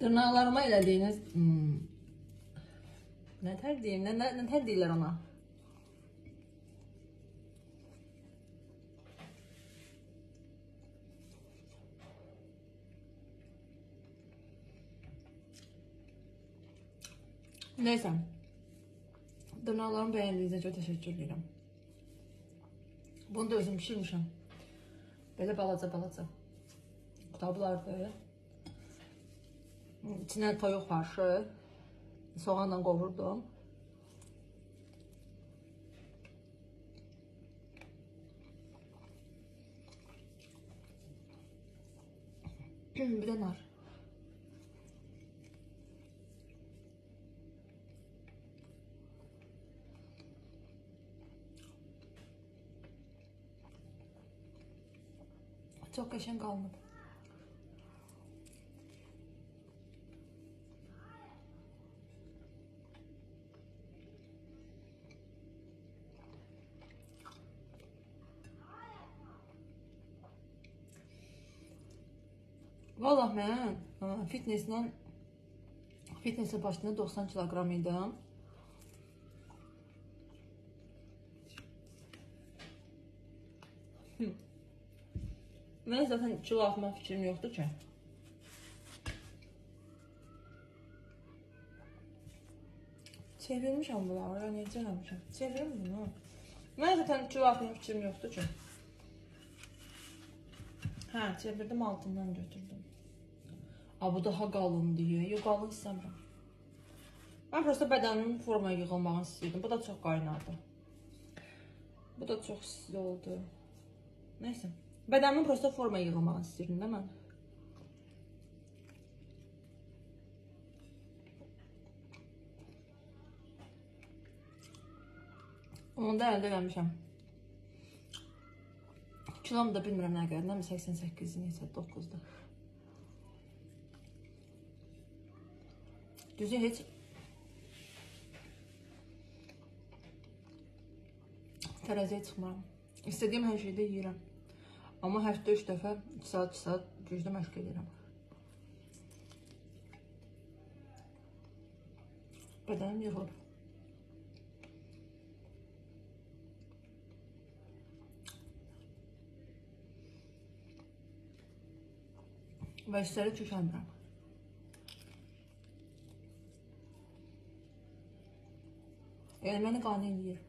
Dırnaqlarıma elədiyiniz nətər deyim, nətər deyirlər ona? Neyse. Dırnaqlarımı bəyəndiyinizə çox təşəkkür edirəm. Bunu da özüm pişirmişəm. Belə balaca qutablardır. İçinə toyuq farşı, soğanla qovurdum. Bir də nar. Çok qəşəng qalınıb. Vallahi mən fitness'e başlayanda 90 kilogram idim. Mən zaten kilo atma fikrim yoxdur ki. Çevirmişəm bunları, necə eləmişəm? Çevirim bunu. Mən zaten kilo atma fikrim yoxdur ki. Hə, çevirdim, altından götürdüm. Bu daha qalın deyə. Yox, qalın istəmirəm. Mən prosta bədənimin formaya yığılmağını istəyirdim. Bu da çox qaynadı. Bu da çox isti oldu. Neyse. Bədənimin prosta formaya yığılmağını istəyirdim də mən. Onu da əldə eləmişəm. Kilom da bilmirəm nə qədər, 88, neysə 9'da. Düzü heç tərəziyə çıxmıram. İstədiyim hər şeydə yeyirəm. Amma həftə 3 dəfə 2 saat güclü məşq edirəm. Bədənim yığılıb. Və işləri çökəlmirəm. Yəni məni qane eləyir.